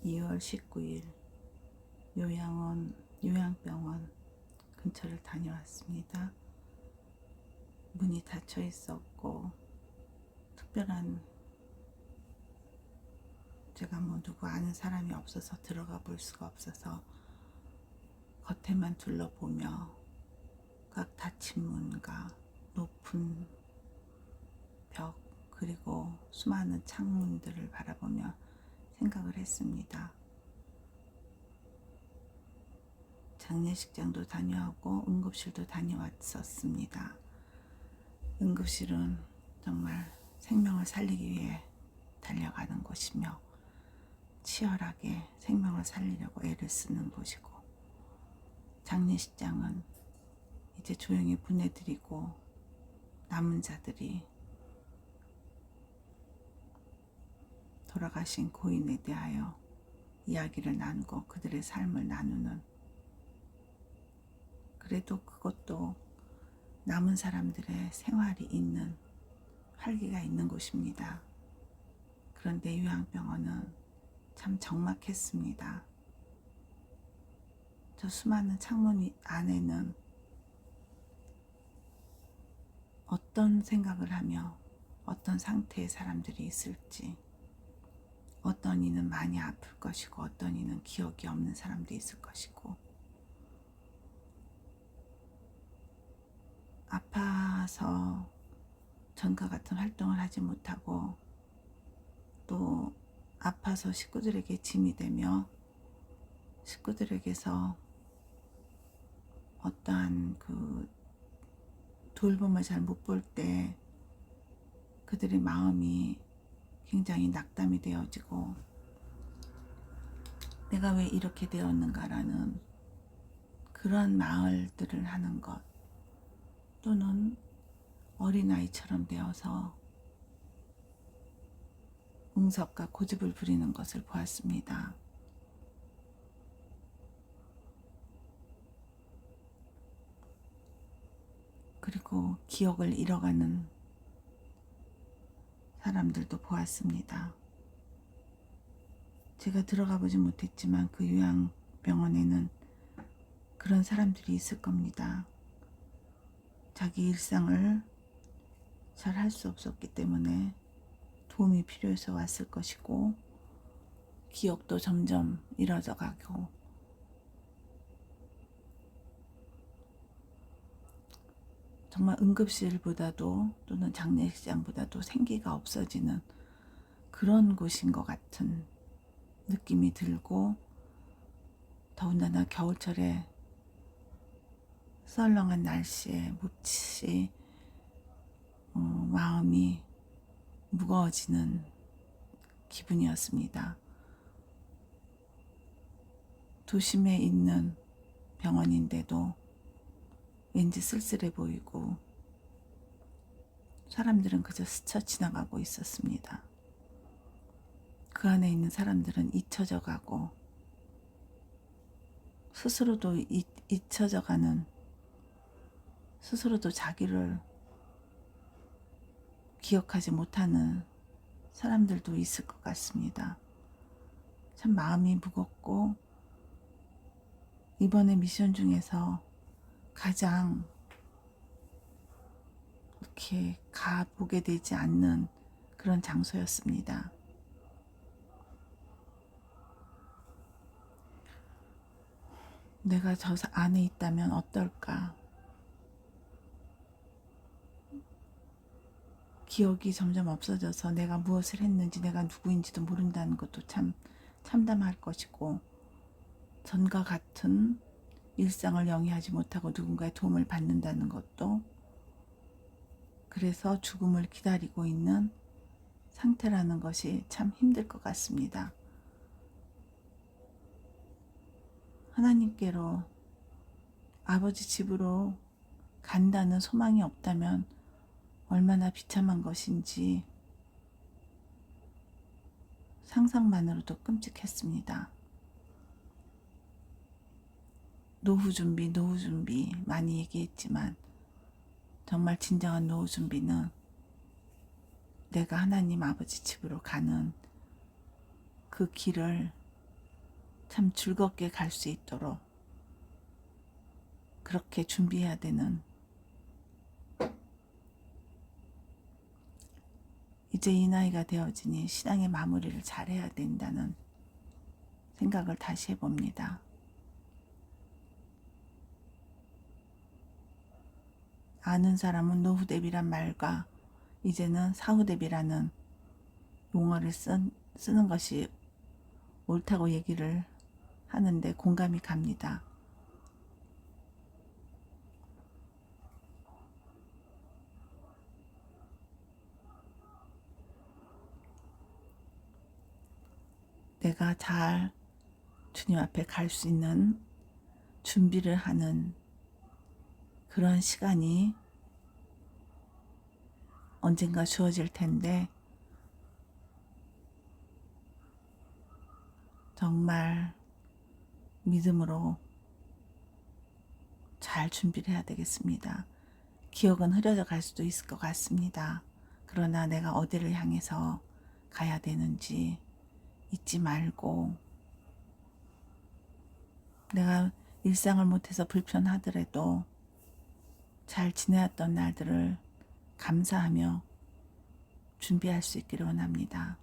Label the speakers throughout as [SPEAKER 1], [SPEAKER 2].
[SPEAKER 1] 2월 19일 요양병원 근처를 다녀왔습니다. 문이 닫혀 있었고 특별한 제가 누구 아는 사람이 없어서 들어가 볼 수가 없어서 겉에만 둘러보며 각 닫힌 문과 높은 벽 그리고 수많은 창문들을 바라보며 생각을 했습니다. 장례식장도 다녀오고 응급실도 다녀왔었습니다. 응급실은 정말 생명을 살리기 위해 달려가는 곳이며 치열하게 생명을 살리려고 애를 쓰는 곳이고, 장례식장은 이제 조용히 보내드리고 남은 자들이 돌아가신 고인에 대하여 이야기를 나누고 그들의 삶을 나누는, 그래도 그것도 남은 사람들의 생활이 있는 활기가 있는 곳입니다. 그런데 요양병원은 참 적막했습니다. 저 수많은 창문 안에는 어떤 생각을 하며 어떤 상태의 사람들이 있을지, 어떤 이는 많이 아플 것이고 어떤 이는 기억이 없는 사람도 있을 것이고, 아파서 전과 같은 활동을 하지 못하고 또 아파서 식구들에게 짐이 되며 식구들에게서 어떠한 돌봄을 잘 못 볼 때 그들의 마음이 굉장히 낙담이 되어지고 내가 왜 이렇게 되었는가라는 그런 말들을 하는 것, 또는 어린아이처럼 되어서 응석과 고집을 부리는 것을 보았습니다. 그리고 기억을 잃어가는 사람들도 보았습니다. 제가 들어가 보지 못했지만 그 요양병원에는 그런 사람들이 있을 겁니다. 자기 일상을 잘 할 수 없었기 때문에 도움이 필요해서 왔을 것이고, 기억도 점점 잃어져 가고, 정말 응급실보다도 또는 장례식장보다도 생기가 없어지는 그런 곳인 것 같은 느낌이 들고, 더군다나 겨울철에 썰렁한 날씨에 몹시 마음이 무거워지는 기분이었습니다. 도심에 있는 병원인데도 왠지 쓸쓸해 보이고 사람들은 그저 스쳐 지나가고 있었습니다. 그 안에 있는 사람들은 잊혀져 가고 스스로도 잊혀져 가는, 스스로도 자기를 기억하지 못하는 사람들도 있을 것 같습니다. 참 마음이 무겁고, 이번에 미션 중에서 가장 이렇게 가보게 되지 않는 그런 장소였습니다. 내가 저 안에 있다면 어떨까? 기억이 점점 없어져서 내가 무엇을 했는지, 내가 누구인지도 모른다는 것도 참 참담할 것이고, 전과 같은 일상을 영위하지 못하고 누군가의 도움을 받는다는 것도, 그래서 죽음을 기다리고 있는 상태라는 것이 참 힘들 것 같습니다. 하나님께로, 아버지 집으로 간다는 소망이 없다면 얼마나 비참한 것인지 상상만으로도 끔찍했습니다. 노후 준비 많이 얘기했지만 정말 진정한 노후 준비는 내가 하나님 아버지 집으로 가는 그 길을 참 즐겁게 갈 수 있도록 그렇게 준비해야 되는, 이제 이 나이가 되어지니 신앙의 마무리를 잘해야 된다는 생각을 다시 해봅니다. 아는 사람은 노후대비란 말과 이제는 사후대비라는 용어를 쓰는 것이 옳다고 얘기를 하는데 공감이 갑니다. 내가 잘 주님 앞에 갈 수 있는 준비를 하는 그런 시간이 언젠가 주어질 텐데, 정말 믿음으로 잘 준비를 해야 되겠습니다. 기억은 흐려져 갈 수도 있을 것 같습니다. 그러나 내가 어디를 향해서 가야 되는지 잊지 말고, 내가 일상을 못해서 불편하더라도 잘 지내왔던 날들을 감사하며 준비할 수 있기를 원합니다.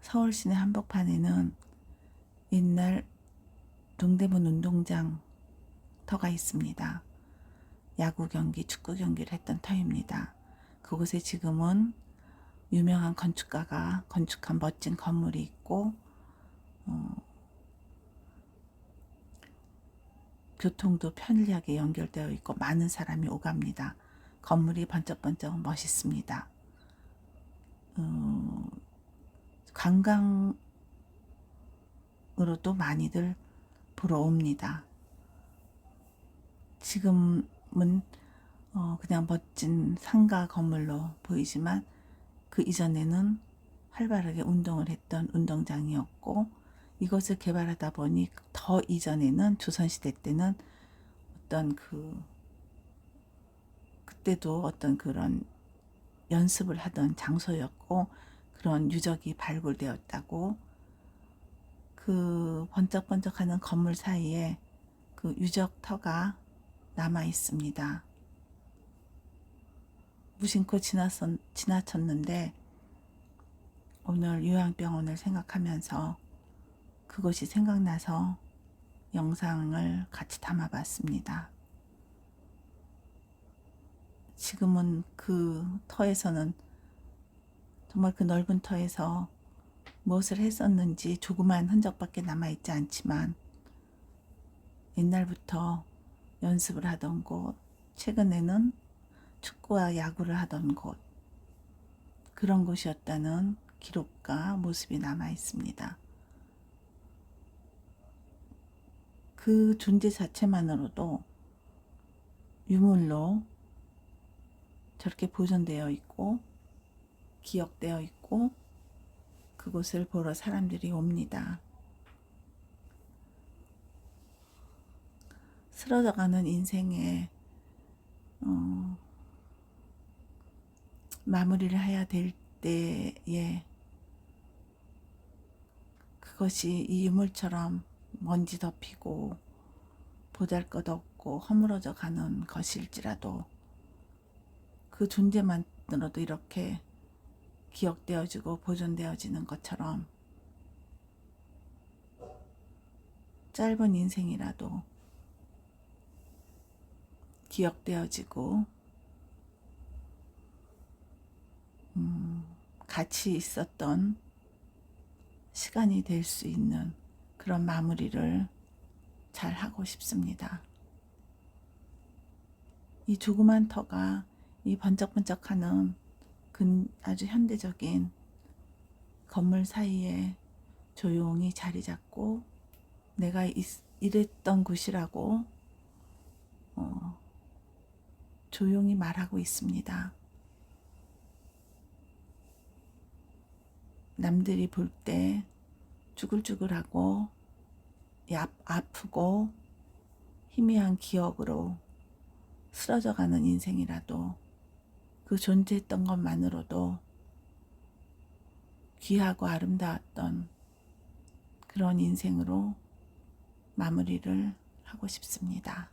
[SPEAKER 1] 서울 시내 한복판에는 옛날 동대문 운동장 터가 있습니다. 야구 경기, 축구 경기를 했던 터입니다. 그곳에 지금은 유명한 건축가가 건축한 멋진 건물이 있고, 교통도 편리하게 연결되어 있고 많은 사람이 오갑니다. 건물이 번쩍번쩍 멋있습니다. 관광으로도 많이들 보러 옵니다. 지금은 그냥 멋진 상가 건물로 보이지만 그 이전에는 활발하게 운동을 했던 운동장이었고, 이것을 개발하다 보니 더 이전에는 조선시대 때는 어떤 그때도 어떤 그런 연습을 하던 장소였고, 그런 유적이 발굴되었다고, 그 번쩍번쩍하는 건물 사이에 그 유적터가 남아 있습니다. 무심코 지나쳤는데 오늘 요양병원을 생각하면서 그것이 생각나서 영상을 같이 담아봤습니다. 지금은 그 터에서는, 정말 그 넓은 터에서 무엇을 했었는지 조그만 흔적밖에 남아있지 않지만, 옛날부터 연습을 하던 곳, 최근에는 축구와 야구를 하던 곳, 그런 곳이었다는 기록과 모습이 남아 있습니다. 그 존재 자체만으로도 유물로 저렇게 보존되어 있고 기억되어 있고 그곳을 보러 사람들이 옵니다. 쓰러져가는 인생에 마무리를 해야 될 때에 그것이 이 유물처럼 먼지 덮이고 보잘것없고 허물어져 가는 것일지라도 그 존재만으로도 이렇게 기억되어지고 보존되어지는 것처럼 짧은 인생이라도 기억되어지고 같이 있었던 시간이 될 수 있는 그런 마무리를 잘 하고 싶습니다. 이 조그만 터가 이 번쩍번쩍하는 아주 현대적인 건물 사이에 조용히 자리 잡고 내가 일했던 곳이라고 조용히 말하고 있습니다. 남들이 볼 때 쭈글쭈글하고 아프고 희미한 기억으로 쓰러져가는 인생이라도 그 존재했던 것만으로도 귀하고 아름다웠던 그런 인생으로 마무리를 하고 싶습니다.